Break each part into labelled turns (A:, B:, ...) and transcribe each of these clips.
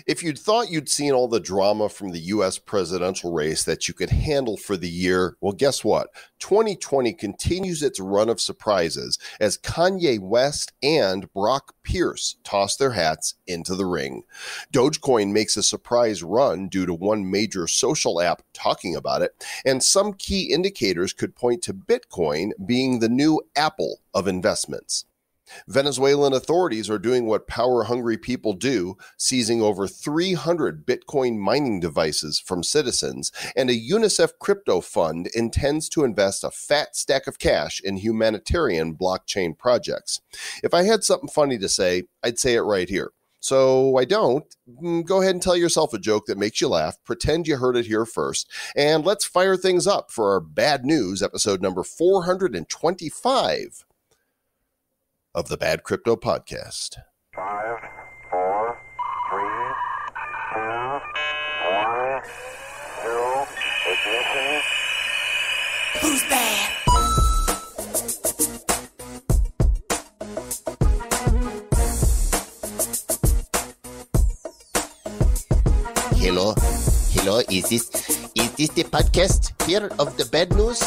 A: If you'd thought you'd seen all the drama from the U.S. presidential race that you could handle for the year, well, guess what? 2020 continues its run of surprises as Kanye West and Brock Pierce toss their hats into the ring. Dogecoin makes a surprise run due to one major social app talking about it, and some key indicators could point to Bitcoin being the new Apple of investments. Venezuelan authorities are doing what power-hungry people do, seizing over 300 Bitcoin mining devices from citizens, and a UNICEF crypto fund intends to invest a fat stack of cash in humanitarian blockchain projects. If I had something funny to say, I'd say it right here. So I don't. Go ahead and tell yourself a joke that makes you laugh, pretend you heard it here first, and let's fire things up for our Bad News episode number 425. Of the Bad Crypto Podcast.
B: 5, 4, 3, 2, 1, 0, ignition.
C: Who's bad?
A: Hello, is this the podcast here of the Bad News?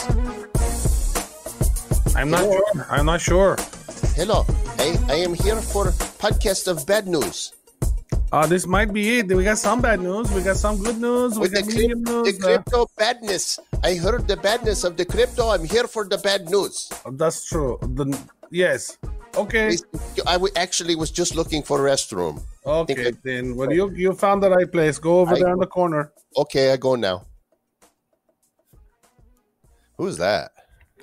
D: I'm not sure.
A: Hello, I am here for podcast of bad news.
D: This might be it. We got some bad news. We got some good news. We got medium news.
A: The crypto badness. I heard the badness of the crypto. I'm here for the bad news.
D: That's true. Yes. Okay.
A: I actually was just looking for a restroom.
D: Okay, then. Well, you found the right place. Go over there in the corner.
A: Okay, I go now. Who's that?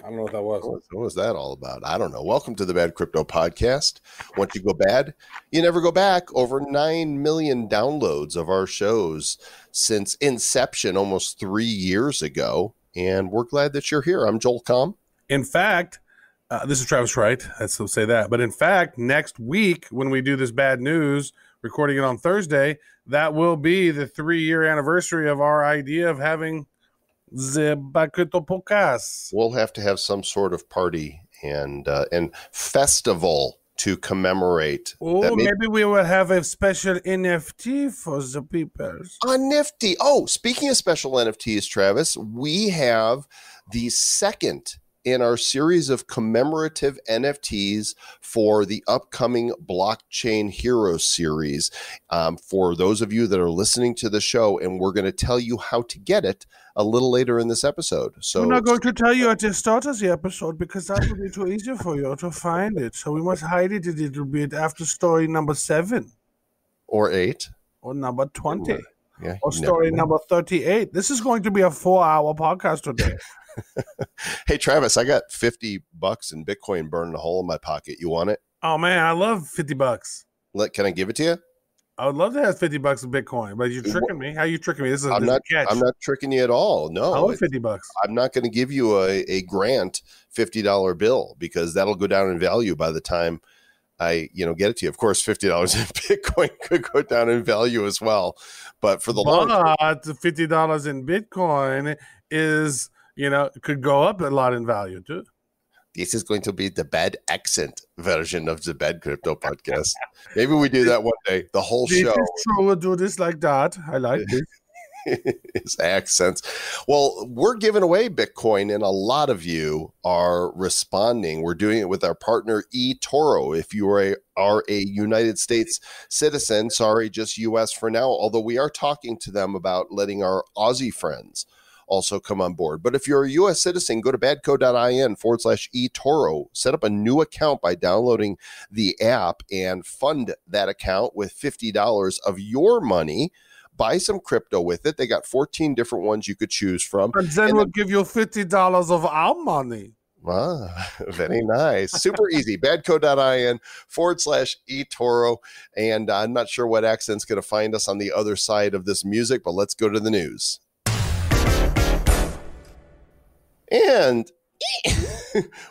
D: I don't know what that was.
A: What was that all about? I don't know. Welcome to the Bad Crypto Podcast. Once you go bad, you never go back. Over 9 million downloads of our shows since inception almost 3 years ago. And we're glad that you're here. I'm Joel Comm.
D: In fact, this is Travis Wright. I'd still say that. But in fact, next week when we do this Bad News, recording it on Thursday, that will be the 3-year anniversary of our idea of having the Bad Crypto Podcast.
A: We'll have to have some sort of party and festival to commemorate.
D: Oh, maybe we will have a special NFT for the people.
A: A nifty. Oh, speaking of special NFTs, Travis, we have the second in our series of commemorative NFTs for the upcoming Blockchain Heroes series. For those of you that are listening to the show, and we're going to tell you how to get it a little later in this episode. So
D: we're not going to tell you at the start of the episode because that would be too easy for you to find it. So we must hide it a little bit after story number 7.
A: Or 8.
D: Or number 20.
A: Yeah,
D: or story number 38. This is going to be a 4-hour podcast today.
A: Hey, Travis, I got $50 in Bitcoin burning a hole in my pocket. You want it?
D: Oh, man, I love $50.
A: Can I give it to you?
D: I would love to have $50 of Bitcoin, but you're tricking me. How are you tricking me? This is
A: I'm not tricking you at all. No,
D: I want $50.
A: I'm not going to give you a grant $50 bill because that'll go down in value by the time I get it to you. Of course, $50 in Bitcoin could go down in value as well, but for the long term,
D: $50 in Bitcoin is could go up a lot in value too.
A: This is going to be the bad accent version of the Bad Crypto Podcast. Maybe we do that one day. The whole show.
D: We'll do this like that. I like it.
A: His accents. Well, we're giving away Bitcoin, and a lot of you are responding. We're doing it with our partner eToro. If you are a United States citizen, sorry, just U.S. for now, although we are talking to them about letting our Aussie friends also come on board. But if you're a U.S. citizen, go to badco.in/eToro. Set up a new account by downloading the app and fund that account with $50 of your money. Buy some crypto with it. They got 14 different ones you could choose from.
D: And then we'll give you $50 of our money.
A: Ah, very nice. Super easy. badco.in/eToro. And I'm not sure what accent's going to find us on the other side of this music, but let's go to the news. And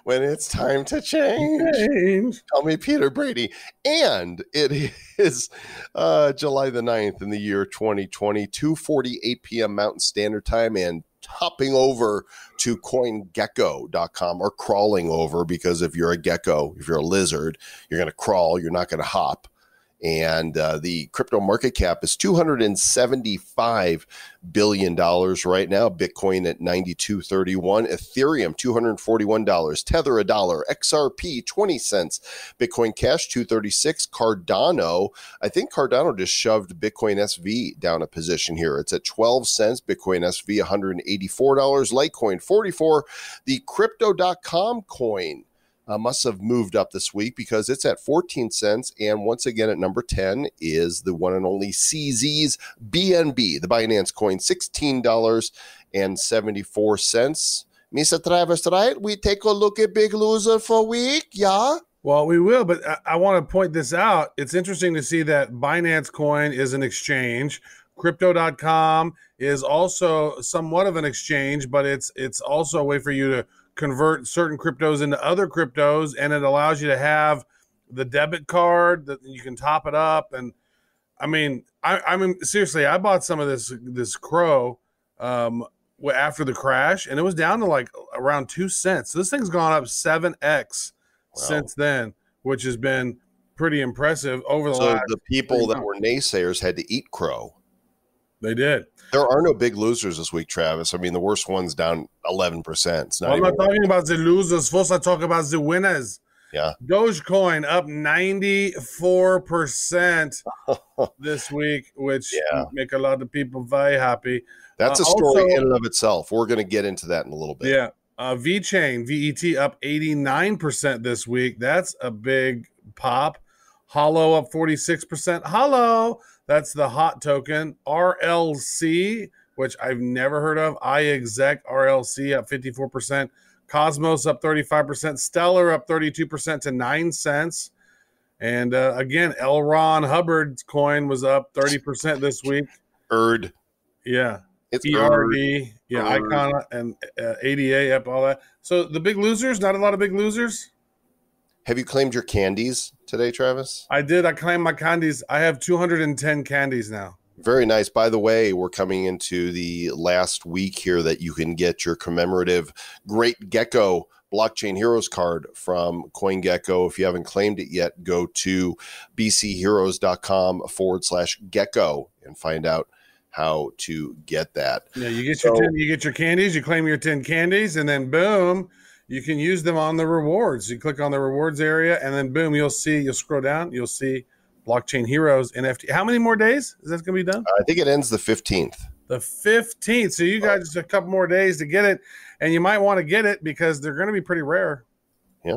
A: when it's time to change, tell me Peter Brady. And it is July the 9th in the year 2020, 2:48 p.m. Mountain Standard Time, and hopping over to CoinGecko.com, or crawling over, because if you're a gecko, if you're a lizard, you're going to crawl, you're not going to hop. And the crypto market cap is $275 billion right now. Bitcoin at $92.31, Ethereum $241, Tether $1, XRP 20 cents, Bitcoin Cash $236, Cardano. I think Cardano just shoved Bitcoin SV down a position here. It's at 12 cents, Bitcoin SV $184, Litecoin 44. The Crypto.com coin must have moved up this week because it's at 14 cents. And once again, at number 10 is the one and only CZ's BNB, the Binance coin, $16.74. Mr. Travis, right? We take a look at Big Loser for a week, yeah?
D: Well, we will, but I want to point this out. It's interesting to see that Binance coin is an exchange. Crypto.com is also somewhat of an exchange, but it's also a way for you to convert certain cryptos into other cryptos, and it allows you to have the debit card that you can top it up. And I mean seriously, I bought some of this Crow after the crash, and it was down to like around 2 cents. So this thing's gone up 7x since then, which has been pretty impressive over the last.
A: So the people that were naysayers had to eat crow.
D: They did.
A: There are no big losers this week, Travis. I mean, the worst one's down 11%.
D: I'm not talking about the losers. First, I talk about the winners.
A: Yeah.
D: Dogecoin up 94% this week, which make a lot of people very happy.
A: That's a story in and of itself. We're going to get into that in a little bit.
D: Yeah. VeChain, VET up 89% this week. That's a big pop. Hollow up 46%. Hollow, that's the hot token. RLC, which I've never heard of. iExec, RLC up 54%. Cosmos up 35%. Stellar up 32% to 9 cents. And again, L. Ron Hubbard's coin was up 30% this week.
A: ERD.
D: Yeah.
A: It's
D: ERD. Yeah, Icon and ADA up, all that. So the big losers, not a lot of big losers.
A: Have you claimed your candies today, Travis?
D: I did. I claimed my candies. I have 210 candies now.
A: Very nice. By the way, we're coming into the last week here that you can get your commemorative Great Gecko Blockchain Heroes card from CoinGecko. If you haven't claimed it yet, go to bcheroes.com/gecko and find out how to get that.
D: Yeah, you get your candies, you claim your 10 candies, and then boom, you can use them on the rewards. You click on the rewards area, and then boom, you'll scroll down, you'll see Blockchain Heroes NFT. How many more days is that going to be done?
A: I think it ends the 15th.
D: The 15th. So you got just a couple more days to get it, and you might want to get it because they're going to be pretty rare.
A: Yeah.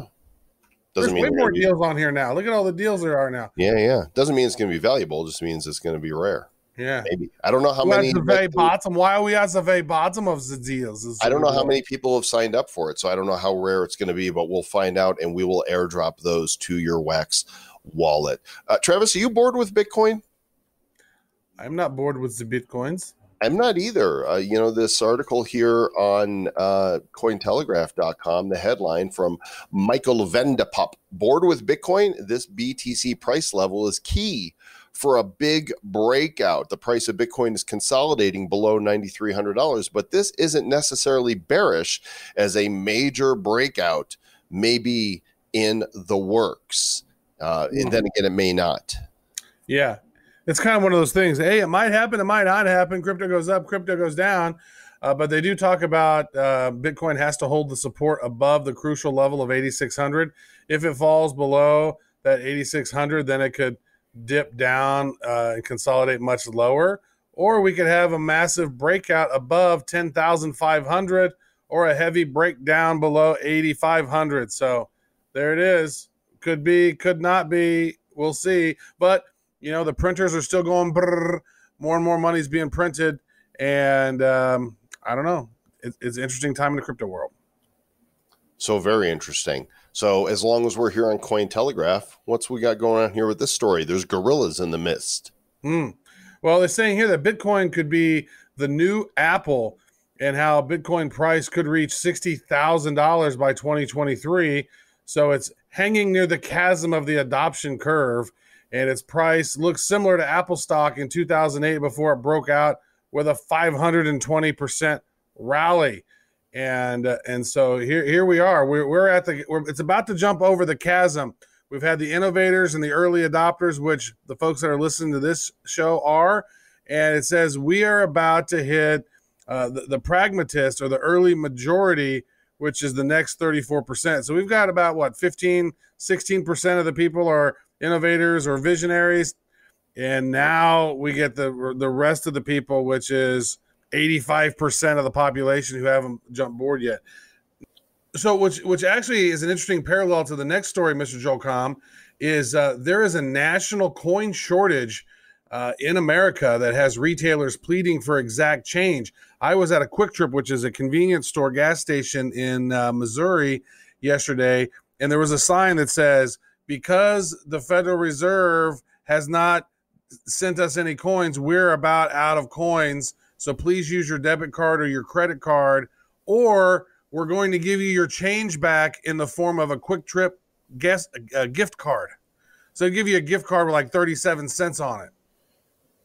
D: There's way more deals on here now. Look at all the deals there are now.
A: Yeah. Doesn't mean it's going to be valuable. It just means it's going to be rare.
D: Yeah,
A: maybe. I don't know how many.
D: At the very bottom. Why are we at the very bottom of the deals?
A: I don't know how many people have signed up for it, so I don't know how rare it's going to be, but we'll find out, and we will airdrop those to your Wax wallet. Travis, are you bored with Bitcoin?
D: I'm not bored with the Bitcoins.
A: I'm not either. This article here on Cointelegraph.com, the headline from Michael Vendepop, bored with Bitcoin? This BTC price level is key for a big breakout. The price of Bitcoin is consolidating below $9,300, but this isn't necessarily bearish, as a major breakout may be in the works. And then again, it may not.
D: Yeah. It's kind of one of those things. Hey, it might happen. It might not happen. Crypto goes up. Crypto goes down. But they do talk about Bitcoin has to hold the support above the crucial level of 8,600. If it falls below that 8,600, then it could dip down and consolidate much lower. Or we could have a massive breakout above 10,500 or a heavy breakdown below 8,500. So there it is. Could be, could not be. We'll see. But the printers are still going brrr. More and more money is being printed. And I don't know. It's an interesting time in the crypto world.
A: So very interesting. So as long as we're here on Cointelegraph, what's we got going on here with this story? There's gorillas in the mist.
D: Well, they're saying here that Bitcoin could be the new Apple, and how Bitcoin price could reach $60,000 by 2023. So it's hanging near the chasm of the adoption curve. And its price looks similar to Apple stock in 2008 before it broke out with a 520% rally. And so here we are. It's about to jump over the chasm. We've had the innovators and the early adopters, which the folks that are listening to this show are. And it says we are about to hit the pragmatist or the early majority, which is the next 34%. So we've got about, what, 15, 16% of the people are innovators or visionaries. And now we get the rest of the people, which is 85% of the population who haven't jumped board yet. So which actually is an interesting parallel to the next story, Mr. Joel Comm, is there is a national coin shortage in America that has retailers pleading for exact change. I was at a Quick Trip, which is a convenience store gas station in Missouri yesterday, and there was a sign that says, because the Federal Reserve has not sent us any coins, we're about out of coins, so please use your debit card or your credit card, or we're going to give you your change back in the form of a Quick Trip gift card. So they give you a gift card with like 37 cents on it.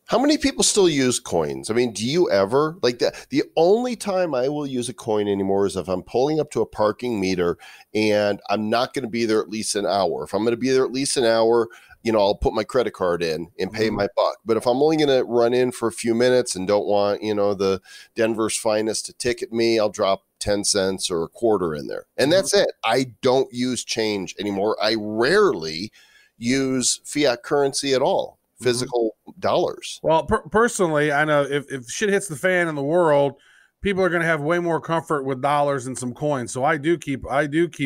A: How many people still use coins? I mean, do you ever like that? The only time I will use a coin anymore is if I'm pulling up to a parking meter and I'm not going to be there at least an hour. If I'm going to be there at least an hour, I'll put my credit card in and pay my buck. But if I'm only going to run in for a few minutes and don't want, the Denver's finest to ticket me, I'll drop 10 cents or a quarter in there. And that's it. I don't use change anymore. I rarely use fiat currency at all. Physical dollars.
D: Well, personally, I know if shit hits the fan in the world, people are going to have way more comfort with dollars and some coins. So I do keep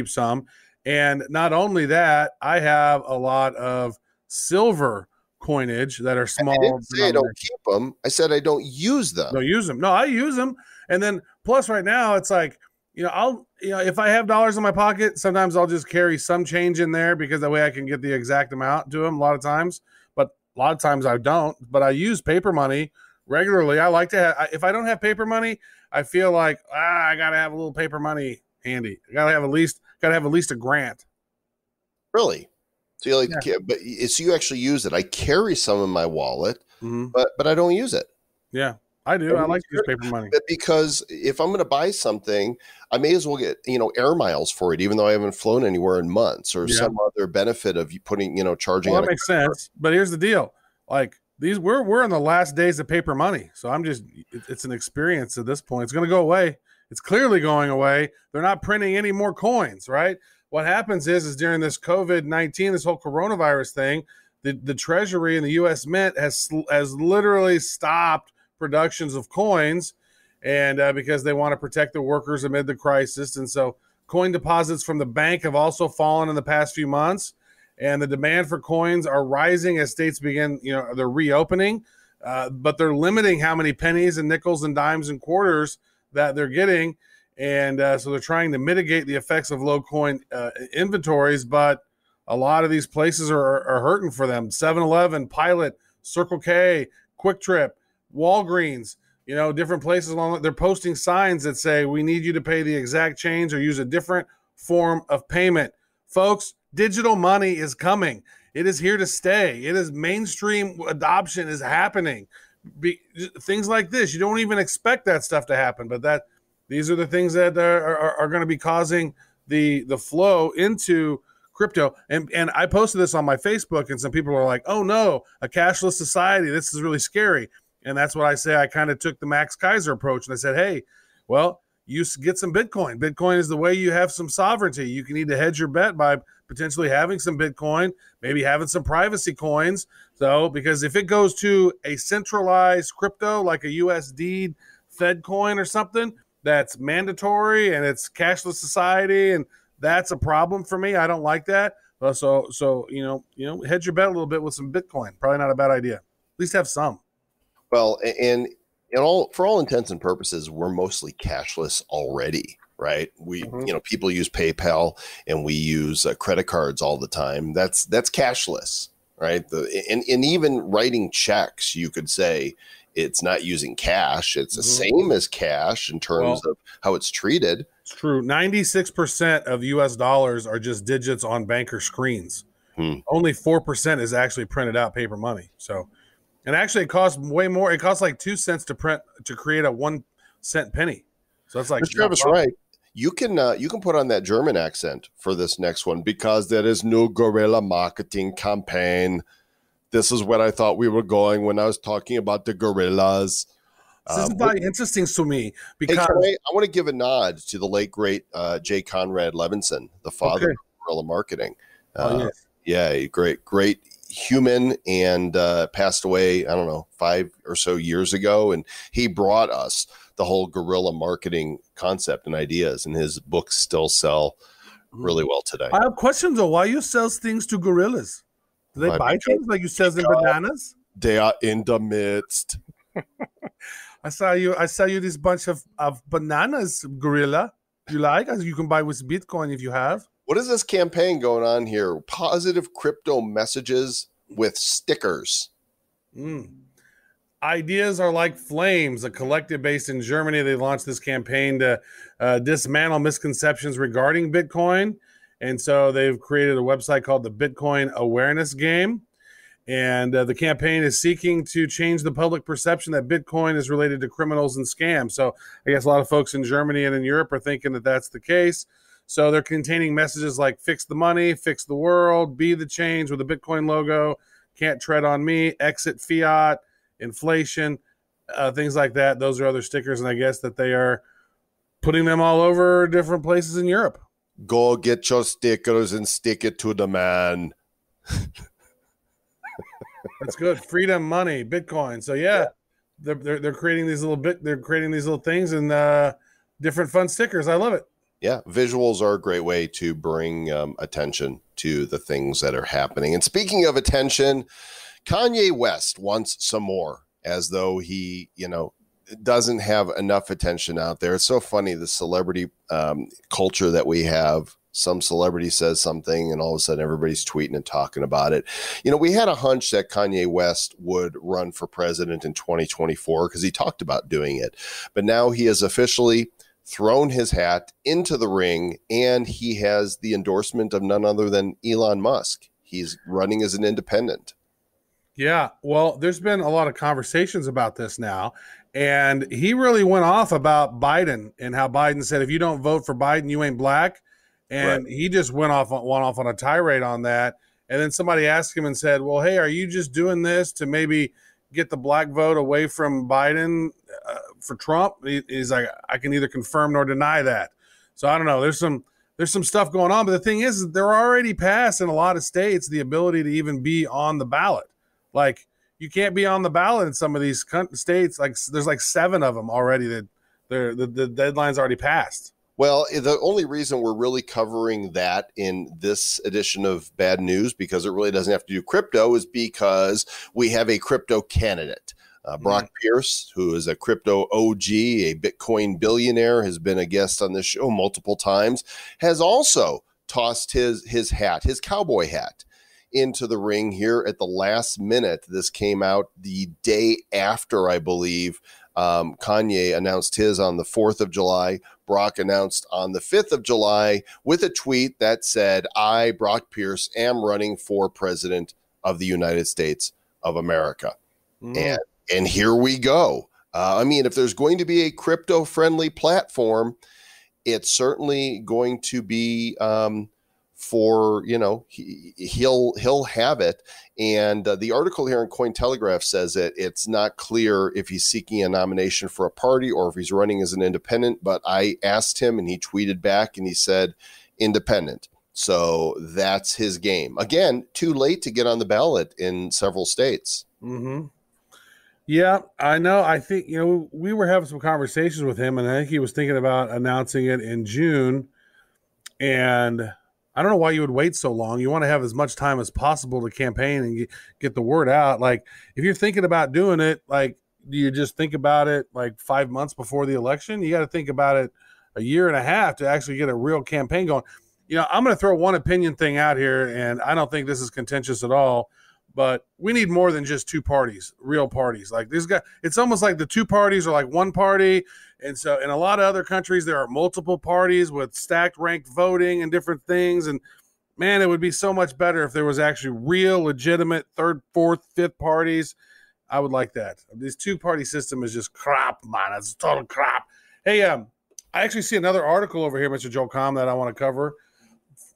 D: some. And not only that, I have a lot of silver coinage that are small.
A: I didn't say I don't keep them. I said I don't use them.
D: Don't use them. No, I use them. And then plus right now it's like, if I have dollars in my pocket, sometimes I'll just carry some change in there because that way I can get the exact amount to them a lot of times. A lot of times I don't, but I use paper money regularly. I like to have, if I don't have paper money, I feel like, I got to have a little paper money handy. I got to have at least a grant.
A: Really? So you so you actually use it. I carry some in my wallet, but I don't use it.
D: Yeah, I do. I like to use paper money.
A: Because if I'm going to buy something, I may as well get, air miles for it, even though I haven't flown anywhere in months or some other benefit of you putting, charging.
D: Well, that makes sense. But here's the deal. Like we're in the last days of paper money. So it's an experience at this point. It's going to go away. It's clearly going away. They're not printing any more coins, right? What happens is during this COVID-19, this whole coronavirus thing, the Treasury and the U.S. Mint has literally stopped productions of coins, and because they want to protect the workers amid the crisis. And so coin deposits from the bank have also fallen in the past few months, and the demand for coins are rising as states begin, they're reopening, but they're limiting how many pennies and nickels and dimes and quarters that they're getting. And so they're trying to mitigate the effects of low coin inventories, but a lot of these places are hurting for them. 7-Eleven, Pilot, Circle K, Quick Trip, Walgreens, different places along. They're posting signs that say, we need you to pay the exact change or use a different form of payment. Folks, digital money is coming. It is here to stay. It is mainstream adoption is happening. Things like this, you don't even expect that stuff to happen, but these are the things that are going to be causing the flow into crypto. And I posted this on my Facebook, and some people are like, oh no, a cashless society, this is really scary. And that's what I say. I kind of took the Max Kaiser approach, and I said, hey, well, you get some Bitcoin. Bitcoin is the way you have some sovereignty. You can need to hedge your bet by potentially having some Bitcoin, maybe having some privacy coins. So, because if it goes to a centralized crypto like a USD Fed coin or something that's mandatory and it's cashless society, and that's a problem for me. I don't like that. So hedge your bet a little bit with some Bitcoin. Probably not a bad idea. At least have some.
A: Well, and for all intents and purposes, we're mostly cashless already, right? We, people use PayPal and we use credit cards all the time. That's cashless, right? And even writing checks, you could say it's not using cash. It's the same as cash in terms of how it's treated.
D: It's true. 96% of US dollars are just digits on banker screens. Only 4% is actually printed out paper money. So, and actually it costs way more. It costs like 2 cents to create a 1 cent penny. So it's like,
A: Travis, right. You can put on that German accent for this next one, because there is no guerrilla marketing campaign. This is where I thought we were going when I was talking about the guerrillas.
D: This is very interesting to me because
A: I want to give a nod to the late great J. Conrad Levinson, the father of guerrilla marketing.
D: Yes.
A: Yeah, great human, and passed away, I don't know, 5 or so years ago, and he brought us the whole guerrilla marketing concept and ideas, and his books still sell really well today.
D: I have questions though. Why you sell things to gorillas? Do they buy things like you sell them bananas?
A: They are in the midst.
D: I sell you this bunch of bananas, gorilla. You like? You can buy with Bitcoin if you have.
A: What is this campaign going on here? Positive crypto messages with stickers.
D: Ideas are like flames, a collective based in Germany. They launched this campaign to dismantle misconceptions regarding Bitcoin. And so they've created a website called the Bitcoin Awareness Game. And the campaign is seeking to change the public perception that Bitcoin is related to criminals and scams. So I guess a lot of folks in Germany and in Europe are thinking that that's the case. So they're containing messages like fix the money, fix the world, be the change with the Bitcoin logo, can't tread on me, exit fiat, inflation, things like that. Those are other stickers. And I guess that they are putting them all over different places in Europe.
A: Go get your stickers and stick it to the man.
D: That's good. Freedom, money, Bitcoin. So yeah. They're creating these little things and different fun stickers. I love it.
A: Yeah, visuals are a great way to bring attention to the things that are happening. And speaking of attention, Kanye West wants some more, as though he, doesn't have enough attention out there. It's so funny, the celebrity culture that we have. Some celebrity says something and all of a sudden everybody's tweeting and talking about it. We had a hunch that Kanye West would run for president in 2024 because he talked about doing it. But now he has officially thrown his hat into the ring, and he has the endorsement of none other than Elon Musk. He's running as an independent.
D: Yeah, well, there's been a lot of conversations about this now, and he really went off about Biden and how Biden said, if you don't vote for Biden, you ain't black. And right. He just went off on a tirade on that. And then somebody asked him and said, well, hey, are you just doing this to maybe get the black vote away from Biden for Trump? He's like, I can neither confirm nor deny that. So I don't know. There's some stuff going on. But the thing is, they're already passed in a lot of states the ability to even be on the ballot. Like, you can't be on the ballot in some of these states. Like, there's like 7 of them already that the deadline's already passed.
A: Well, the only reason we're really covering that in this edition of Bad News, because it really doesn't have to do crypto, is because we have a crypto candidate. Brock Pierce, who is a crypto OG, a Bitcoin billionaire, has been a guest on this show multiple times, has also tossed his hat, his cowboy hat, into the ring here at the last minute. This came out the day after, I believe, Kanye announced his on the 4th of July. Brock announced on the 5th of July with a tweet that said, I, Brock Pierce, am running for president of the United States of America. And here we go. If there's going to be a crypto-friendly platform, it's certainly going to be for, he'll have it. And the article here in Cointelegraph says that it's not clear if he's seeking a nomination for a party or if he's running as an independent. But I asked him and he tweeted back and he said independent. So that's his game. Again, too late to get on the ballot in several states.
D: Mm-hmm. Yeah, I know. I think, we were having some conversations with him, and I think he was thinking about announcing it in June. And I don't know why you would wait so long. You want to have as much time as possible to campaign and get the word out. Like, if you're thinking about doing it, like, do you just think about it like 5 months before the election? You got to think about it a year and a half to actually get a real campaign going. I'm going to throw one opinion thing out here, and I don't think this is contentious at all, but we need more than just 2 parties, real parties. Like, it's almost like the 2 parties are like one party. And so in a lot of other countries, there are multiple parties with stacked ranked voting and different things. And man, it would be so much better if there was actually real, legitimate 3rd, 4th, 5th parties. I would like that. This 2-party system is just crap, man. It's total crap. Hey, I actually see another article over here, Mr. Joel Com, that I want to cover.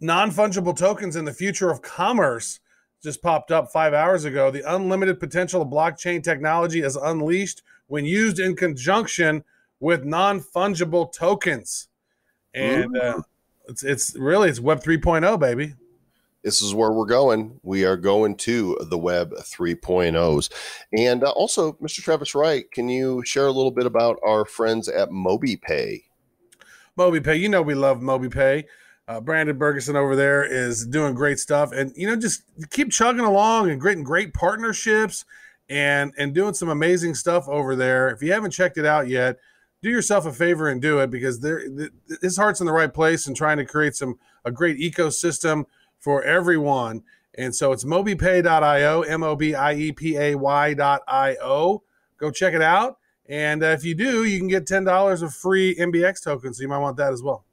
D: Non-fungible tokens in the future of commerce just popped up 5 hours ago. The unlimited potential of blockchain technology is unleashed when used in conjunction with non-fungible tokens. And it's Web 3.0, baby.
A: This is where we're going. We are going to the Web 3.0s. And also, Mr. Travis Wright, can you share a little bit about our friends at MobiPay?
D: MobiPay, you know we love MobiPay. Brandon Bergeson over there is doing great stuff. And, just keep chugging along and getting great partnerships and doing some amazing stuff over there. If you haven't checked it out yet, do yourself a favor and do it, because his heart's in the right place and trying to create a great ecosystem for everyone. And so it's mobipay.io, MOBIEPAY.io. Go check it out. And if you do, you can get $10 of free MBX tokens. So you might want that as well.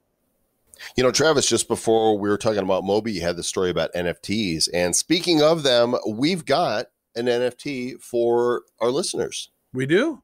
A: Travis, just before we were talking about Mobi, you had the story about NFTs. And speaking of them, we've got an NFT for our listeners.
D: We do?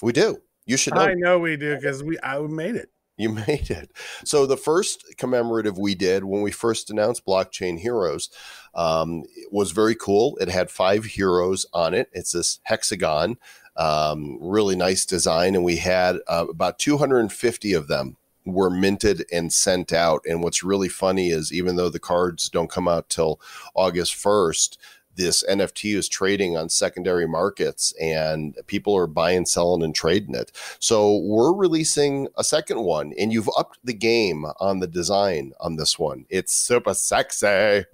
A: We do. You should know.
D: I know we do, because I made it.
A: You made it. So the first commemorative we did when we first announced Blockchain Heroes was very cool. It had 5 heroes on it. It's this hexagon, really nice design. And we had about 250 of them were minted and sent out. And what's really funny is, even though the cards don't come out till August 1st, this NFT is trading on secondary markets and people are buying, selling, and trading it. So we're releasing a second one, and you've upped the game on the design on this one. It's super sexy.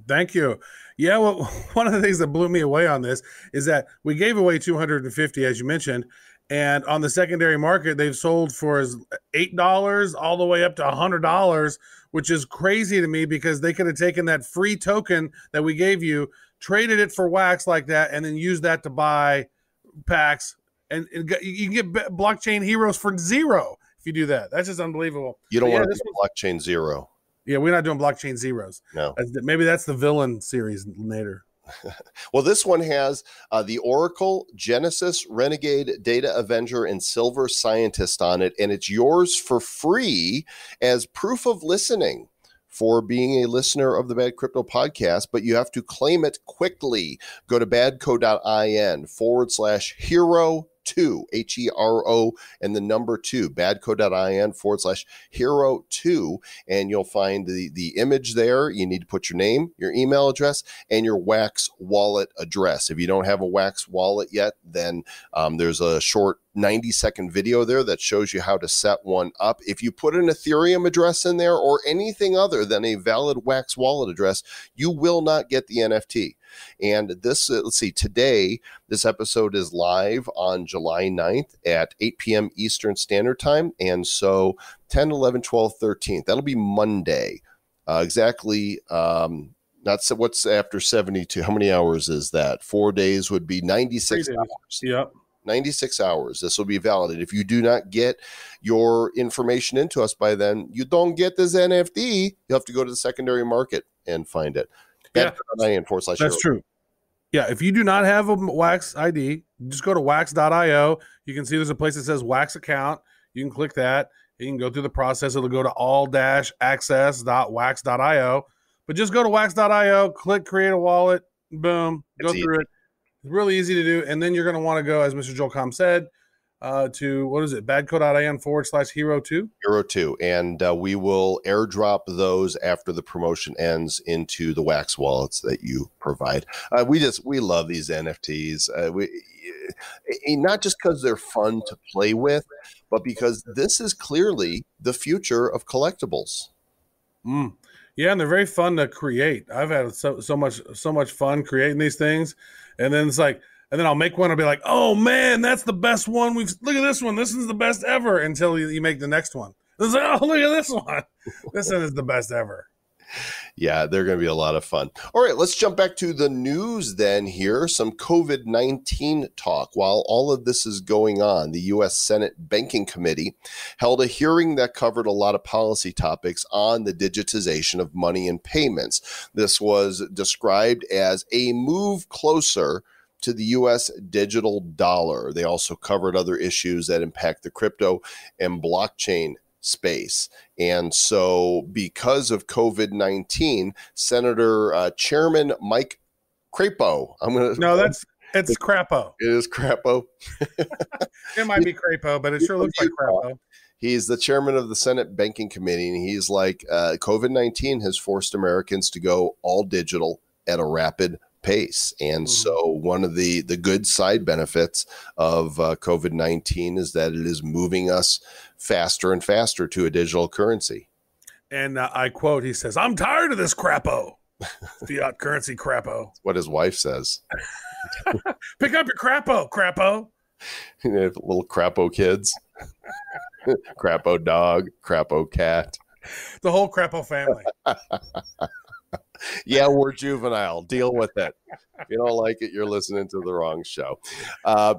D: Thank you. Yeah, well, one of the things that blew me away on this is that we gave away 250, as you mentioned, and on the secondary market, they've sold for as $8 all the way up to $100, which is crazy to me, because they could have taken that free token that we gave you, traded it for wax like that, and then used that to buy packs. And you can get blockchain heroes for $0 if you do that. That's just unbelievable.
A: You don't want to do blockchain zero.
D: Yeah, we're not doing blockchain zeros.
A: No.
D: Maybe that's the villain series later.
A: Well, this one has the Oracle, Genesis, Renegade, Data Avenger, and Silver Scientist on it, and it's yours for free as proof of listening for being a listener of the Bad Crypto Podcast, but you have to claim it quickly. Go to badco.in/hero2, HERO, and the number 2, badco.in/hero2, and you'll find the image there. You need to put your name, your email address, and your Wax wallet address. If you don't have a Wax wallet yet, then there's a short 90-second video there that shows you how to set one up. If you put an Ethereum address in there or anything other than a valid Wax wallet address, you will not get the NFT. And this, let's see, today, this episode is live on July 9th at 8 p.m. Eastern Standard Time. And so 10, 11, 12, 13, that'll be Monday. Exactly. What's after 72? How many hours is that? 4 days would be 96 hours.
D: Yep.
A: 96 hours. This will be valid. If you do not get your information into us by then, you don't get this NFT. You'll have to go to the secondary market and find it.
D: Yeah, that's true. Yeah, if you do not have a Wax ID, just go to wax.io. You can see there's a place that says Wax account. You can click that. You can go through the process. It'll go to all-access.wax.io. But just go to wax.io, click create a wallet, boom, go through it. It's really easy to do. And then you're going to want to go, as Mr. Joel Com said, to, what is it, badco.in/hero2?
A: Hero2. And we will airdrop those after the promotion ends into the Wax wallets that you provide. We love these NFTs. Not just because they're fun to play with, but because this is clearly the future of collectibles.
D: Yeah, and they're very fun to create. I've had so much fun creating these things. And then it's like, and then I'll make one. I'll be like, oh man, that's the best one. Look at this one. This is the best ever. Until you make the next one. It's like, oh, look at this one. This one is the best ever.
A: Yeah, they're going to be a lot of fun. All right, let's jump back to the news then here. Some COVID-19 talk. While all of this is going on, the U.S. Senate Banking Committee held a hearing that covered a lot of policy topics on the digitization of money and payments. This was described as a move closer to the U.S. digital dollar. They also covered other issues that impact the crypto and blockchain space. And so because of COVID-19, Senator Chairman Mike Crapo,
D: It's Crapo.
A: It is Crapo.
D: It might be Crapo, but it sure looks like Crapo.
A: He's the chairman of the Senate Banking Committee, and he's like, COVID-19 has forced Americans to go all digital at a rapid pace. And so one of the good side benefits of COVID-19 is that it is moving us faster and faster to a digital currency.
D: And I quote, he says, "I'm tired of this Crapo." Fiat currency Crapo.
A: That's what his wife says.
D: Pick up your Crapo.
A: Little Crapo kids. Crapo dog, Crapo cat.
D: The whole Crapo family.
A: Yeah, we're juvenile. Deal with it. If you don't like it, you're listening to the wrong show.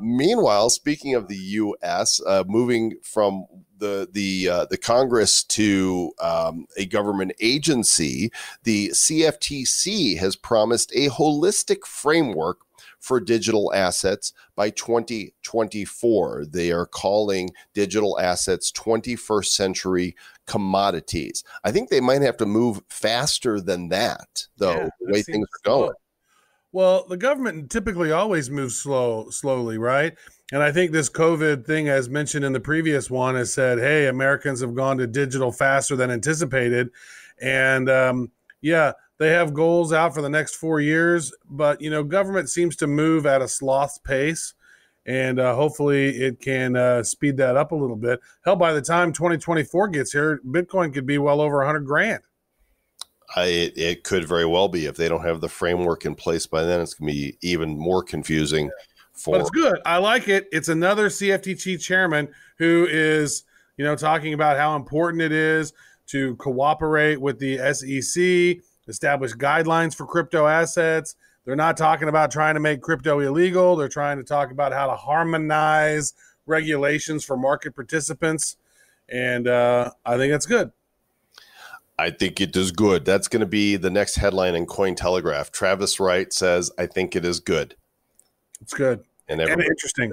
A: Meanwhile, speaking of the U.S., moving from the Congress to a government agency, the CFTC has promised a holistic framework for digital assets by 2024. They are calling digital assets 21st century commodities. I think they might have to move faster than that, though, the way things are going.
D: Well, the government typically always moves slowly, right? And I think this COVID thing, as mentioned in the previous one, has said, hey, Americans have gone to digital faster than anticipated. And they have goals out for the next 4 years, but, government seems to move at a sloth pace, and hopefully it can speed that up a little bit. Hell, by the time 2024 gets here, Bitcoin could be well over 100 grand.
A: It could very well be. If they don't have the framework in place by then, it's going to be even more confusing.
D: But it's good. I like it. It's another CFTC chairman who is, talking about how important it is to cooperate with the SEC, establish guidelines for crypto assets. They're not talking about trying to make crypto illegal. They're trying to talk about how to harmonize regulations for market participants. And I think that's good.
A: I think it is good. That's going to be the next headline in Cointelegraph. Travis Wright says, I think it is good.
D: It's good. And interesting.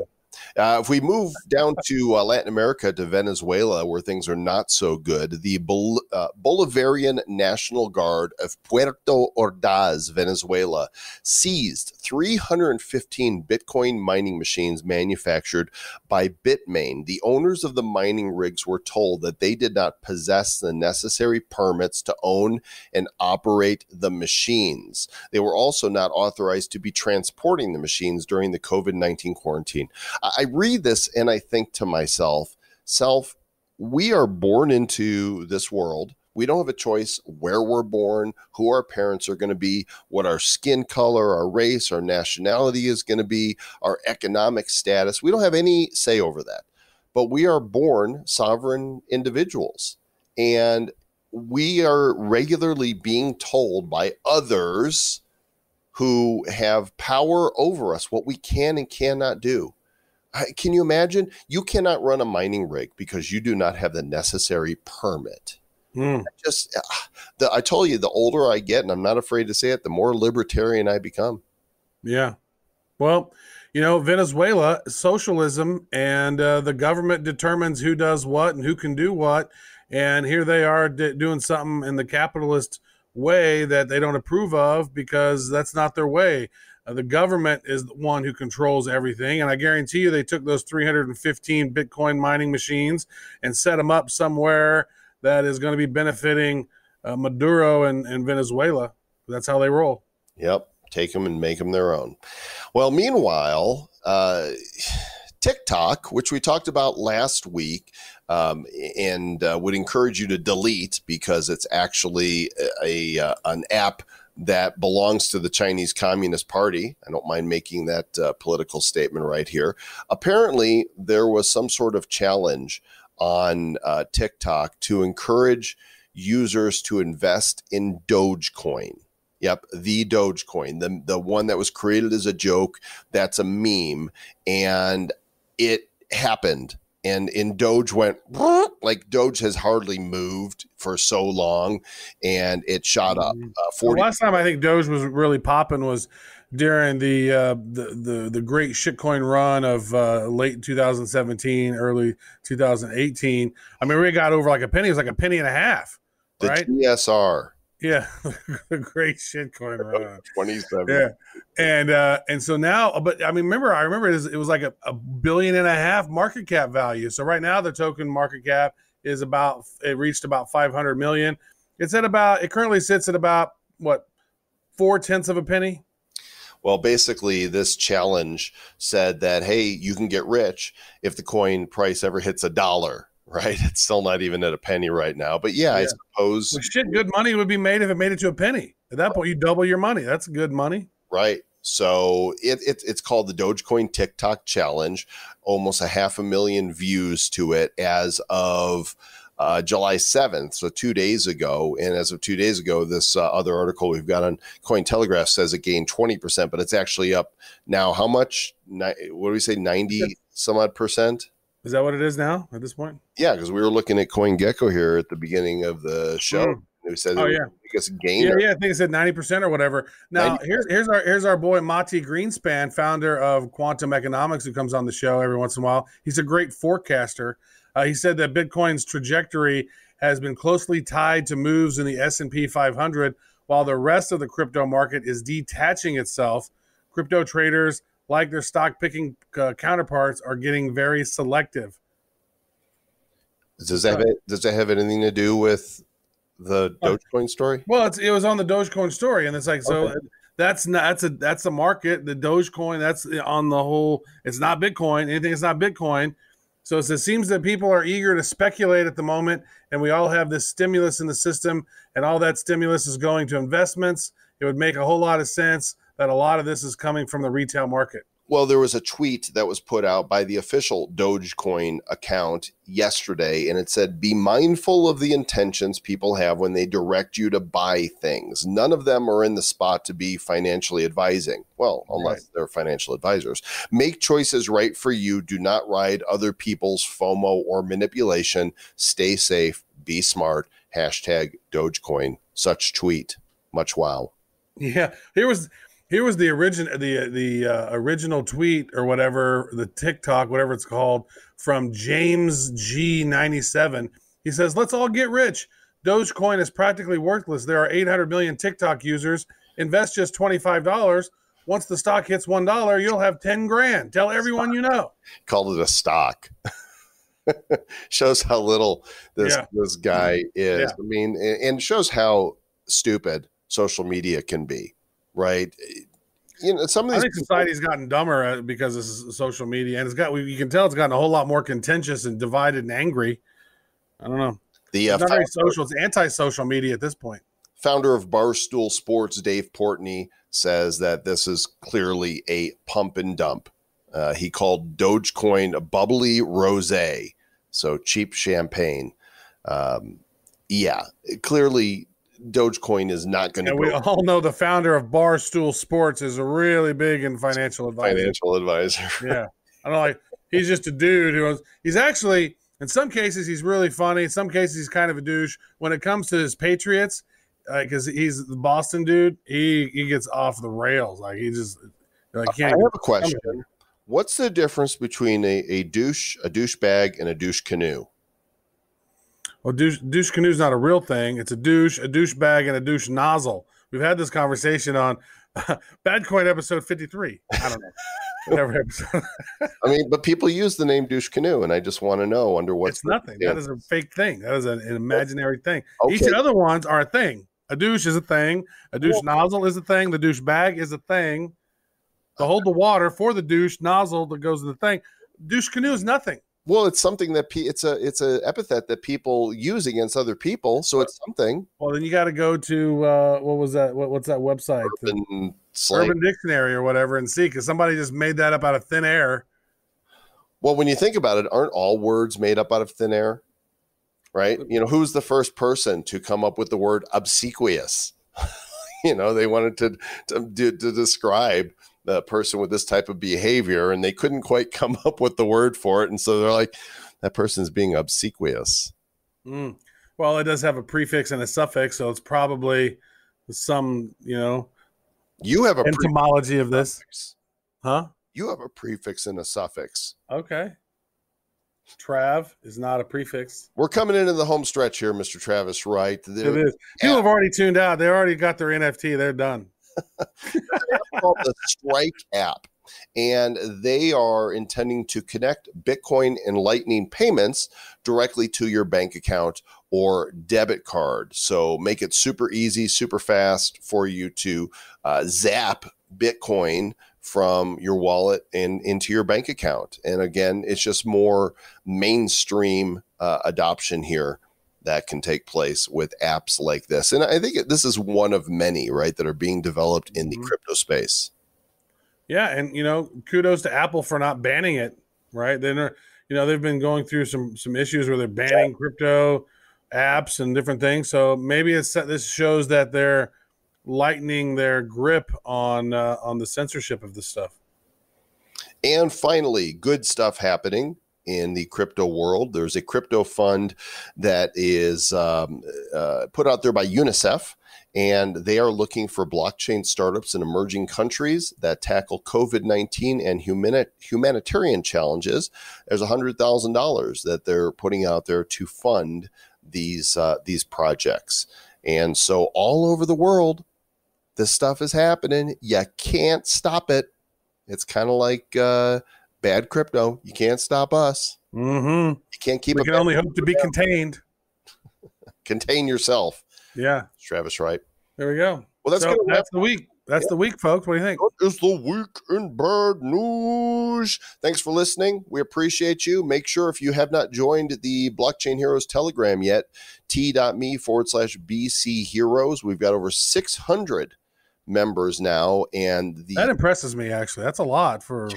A: If we move down to Latin America, to Venezuela, where things are not so good, the Bolivarian National Guard of Puerto Ordaz, Venezuela, seized 315 Bitcoin mining machines manufactured by Bitmain. The owners of the mining rigs were told that they did not possess the necessary permits to own and operate the machines. They were also not authorized to be transporting the machines during the COVID-19 quarantine. I read this and I think to myself, we are born into this world. We don't have a choice where we're born, who our parents are going to be, what our skin color, our race, our nationality is going to be, our economic status. We don't have any say over that. But we are born sovereign individuals. And we are regularly being told by others who have power over us what we can and cannot do. Can you imagine? You cannot run a mining rig because you do not have the necessary permit. I told you, the older I get, and I'm not afraid to say it, the more libertarian I become.
D: Yeah. Well, Venezuela, socialism, and the government determines who does what and who can do what. And here they are doing something in the capitalist way that they don't approve of because that's not their way. The government is the one who controls everything. And I guarantee you they took those 315 Bitcoin mining machines and set them up somewhere that is going to be benefiting Maduro and Venezuela. That's how they roll.
A: Yep. Take them and make them their own. Well, meanwhile, TikTok, which we talked about last week, and would encourage you to delete because it's actually an app that belongs to the Chinese Communist Party. I don't mind making that political statement right here. Apparently, there was some sort of challenge on TikTok to encourage users to invest in Dogecoin. Yep, the Dogecoin, the one that was created as a joke. That's a meme, and it happened. And Doge went, like Doge has hardly moved for so long, and it shot up.
D: The last time I think Doge was really popping was during the great shitcoin run of late 2017, early 2018. I mean, we got over like a penny. It was like a penny and a half,
A: The
D: right?
A: GSR.
D: Yeah, the great shitcoin run.
A: 27.
D: Yeah, and so now, but I mean, I remember it was like a $1.5 billion market cap value. So right now, the token market cap is it reached about 500 million. It currently sits at about what, 0.4 of a penny.
A: Well, basically, this challenge said that, hey, you can get rich if the coin price ever hits $1. Right? It's still not even at a penny right now. But yeah. I suppose.
D: Well, shit, good money would be made if it made it to a penny. At that point, you double your money. That's good money.
A: Right. So it's called the Dogecoin TikTok Challenge. Almost 500,000 views to it as of July 7th, so 2 days ago. And as of 2 days ago, this other article we've got on Cointelegraph says it gained 20%, but it's actually up now. How much? What do we say? 90 some odd percent?
D: Is that what it is now at this point?
A: Yeah, because we were looking at CoinGecko here at the beginning of the show. We said, biggest gainer.
D: Yeah, I think it said 90% or whatever. Now, 90%. here's our boy Mati Greenspan, founder of Quantum Economics, who comes on the show every once in a while. He's a great forecaster. He said that Bitcoin's trajectory has been closely tied to moves in the S&P 500, while the rest of the crypto market is detaching itself. Crypto traders, like their stock picking counterparts, are getting very selective.
A: Does that have anything to do with the Dogecoin story?
D: Well, it was on the Dogecoin story, and it's like, so that's a market. The Dogecoin, that's on the whole. It's not Bitcoin. Anything that's not Bitcoin. So it seems that people are eager to speculate at the moment, and we all have this stimulus in the system, and all that stimulus is going to investments. It would make a whole lot of sense that a lot of this is coming from the retail market.
A: Well, there was a tweet that was put out by the official Dogecoin account yesterday, and it said, be mindful of the intentions people have when they direct you to buy things. None of them are in the spot to be financially advising. Well, unless they're financial advisors. Make choices right for you. Do not ride other people's FOMO or manipulation. Stay safe. Be smart. Hashtag Dogecoin. Such tweet. Much wow.
D: Yeah, here was the original tweet or whatever, the TikTok, whatever it's called, from James G97. He says, let's all get rich. Dogecoin is practically worthless. There are 800 million TikTok users. Invest just $25. Once the stock hits $1, you'll have 10 grand. Tell everyone you know.
A: Called it a stock. Shows how little this guy is. Yeah. I mean, and shows how stupid social media can be. Right, you know, some of these.
D: I think society's gotten dumber because of social media, and you can tell it's gotten a whole lot more contentious and divided and angry. I don't know. It's not very social. It's anti-social media at this point.
A: Founder of Barstool Sports, Dave Portnoy, says that this is clearly a pump and dump. He called Dogecoin bubbly rosé, so cheap champagne. Clearly. Dogecoin is not going to.
D: And we all know the founder of Barstool Sports is really big in financial advisor. Yeah, I don't know. Like, he's just a dude he's actually, in some cases, he's really funny. In some cases, he's kind of a douche. When it comes to his Patriots, because he's the Boston dude, he gets off the rails. Like, he just can't.
A: I have a question. What's the difference between a douchebag, and a douche canoe?
D: Well, douche canoe is not a real thing. It's a douchebag, and a douche nozzle. We've had this conversation on Bad Coin episode 53. I don't know. Whatever episode.
A: I mean, but people use the name douche canoe, and I just want to know under what.
D: It's nothing. That is a fake thing. That is an imaginary thing. Okay. Each of the other ones are a thing. A douche is a thing. A douche nozzle is a thing. The douche bag is a thing. To hold the water for the douche nozzle that goes in the thing. Douche canoe is nothing.
A: Well, it's something that it's a epithet that people use against other people, so it's something.
D: Well, then you got to go to what was that? What's that website? Urban Dictionary or whatever, and see, because somebody just made that up out of thin air.
A: Well, when you think about it, aren't all words made up out of thin air? Right? You know, who's the first person to come up with the word obsequious? You know, they wanted to describe the person with this type of behavior, and they couldn't quite come up with the word for it, and so they're like, that person's being obsequious.
D: Well, it does have a prefix and a suffix, so it's probably some,
A: You have a
D: entomology of this.
A: prefix.
D: Huh?
A: You have a prefix and a suffix.
D: Okay. Trav is not a prefix.
A: We're coming into the home stretch here, Mr. Travis Wright.
D: It is. People have already tuned out. They already got their NFT. They're done.
A: It's called the Strike app, and they are intending to connect Bitcoin and Lightning payments directly to your bank account or debit card. So make it super easy, super fast for you to zap Bitcoin from your wallet and into your bank account. And again, it's just more mainstream adoption here that can take place with apps like this. And I think this is one of many, right, that are being developed in the crypto space.
D: Yeah. And, kudos to Apple for not banning it, right? They've been going through some issues where they're banning crypto apps and different things. So maybe this shows that they're lightening their grip on the censorship of this stuff.
A: And finally, good stuff happening in the crypto world. There's a crypto fund that is put out there by UNICEF, and they are looking for blockchain startups in emerging countries that tackle COVID-19 and humanitarian challenges. There's $100,000 that they're putting out there to fund these projects. And so all over the world, this stuff is happening. You can't stop it. It's kind of like bad crypto. You can't stop us.
D: Mm-hmm.
A: You can't keep.
D: We can only hope to be contained.
A: Contain yourself.
D: Yeah,
A: Travis Wright.
D: There we go.
A: Well,
D: that's the week. That's the week, folks. What do you think?
A: That is the week in bad news. Thanks for listening. We appreciate you. Make sure if you have not joined the Blockchain Heroes Telegram yet, t.me/BC Heroes. We've got over 600 members now, and
D: that impresses me. Actually, that's a lot for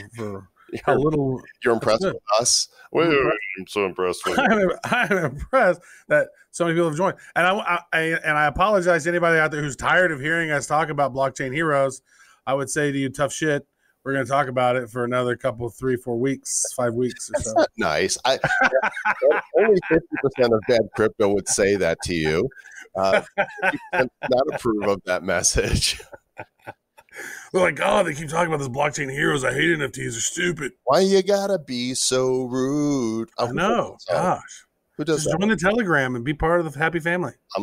D: a little.
A: You're impressed with us. Well, I'm so impressed with
D: you. I'm impressed that so many people have joined, and I apologize to anybody out there who's tired of hearing us talk about Blockchain Heroes. I would say to you, tough shit. We're going to talk about it for another couple, 3, 4 weeks, 5 weeks or so.
A: Nice. Only 50% of bad crypto would say that to you. Not approve of that message.
D: They're like, oh, they keep talking about this Blockchain Heroes. I hate NFTs. They're stupid.
A: Why you gotta be so rude?
D: I know. Gosh.
A: Who does that?
D: Join the Telegram and be part of the happy family.
A: I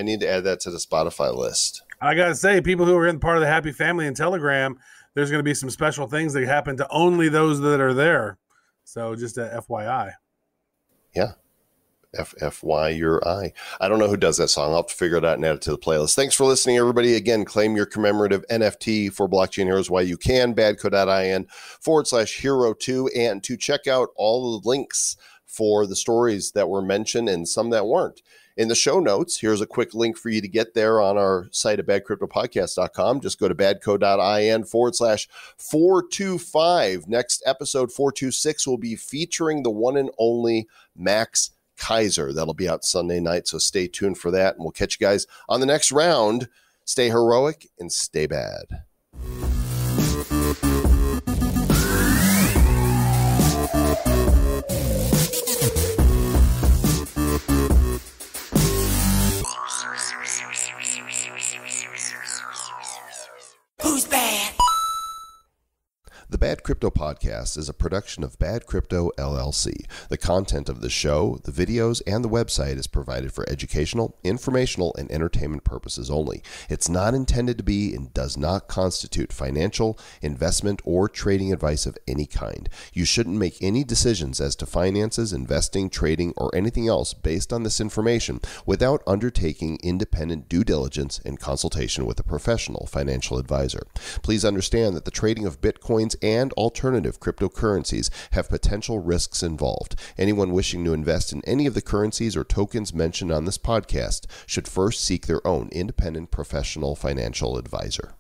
A: need to add that to the Spotify list.
D: I got to say, people who are in part of the happy family in Telegram, there's going to be some special things that happen to only those that are there. So just a FYI.
A: Yeah. FFY your eye. I don't know who does that song. I'll have to figure it out and add it to the playlist. Thanks for listening, everybody. Again, claim your commemorative NFT for Blockchain Heroes while you can. badco.in/hero2. And to check out all the links for the stories that were mentioned and some that weren't in the show notes. Here's a quick link for you to get there on our site at badcryptopodcast.com. Just go to badco.in/425. Next episode 426 will be featuring the one and only Max Kaiser. That'll be out Sunday night, so stay tuned for that, and we'll catch you guys on the next round. Stay heroic and stay bad.
C: Who's bad?
A: The Bad Crypto Podcast is a production of Bad Crypto LLC. The content of the show, the videos, and the website is provided for educational, informational, and entertainment purposes only. It's not intended to be and does not constitute financial, investment, or trading advice of any kind. You shouldn't make any decisions as to finances, investing, trading, or anything else based on this information without undertaking independent due diligence and consultation with a professional financial advisor. Please understand that the trading of Bitcoins and alternative cryptocurrencies have potential risks involved. Anyone wishing to invest in any of the currencies or tokens mentioned on this podcast should first seek their own independent professional financial advisor.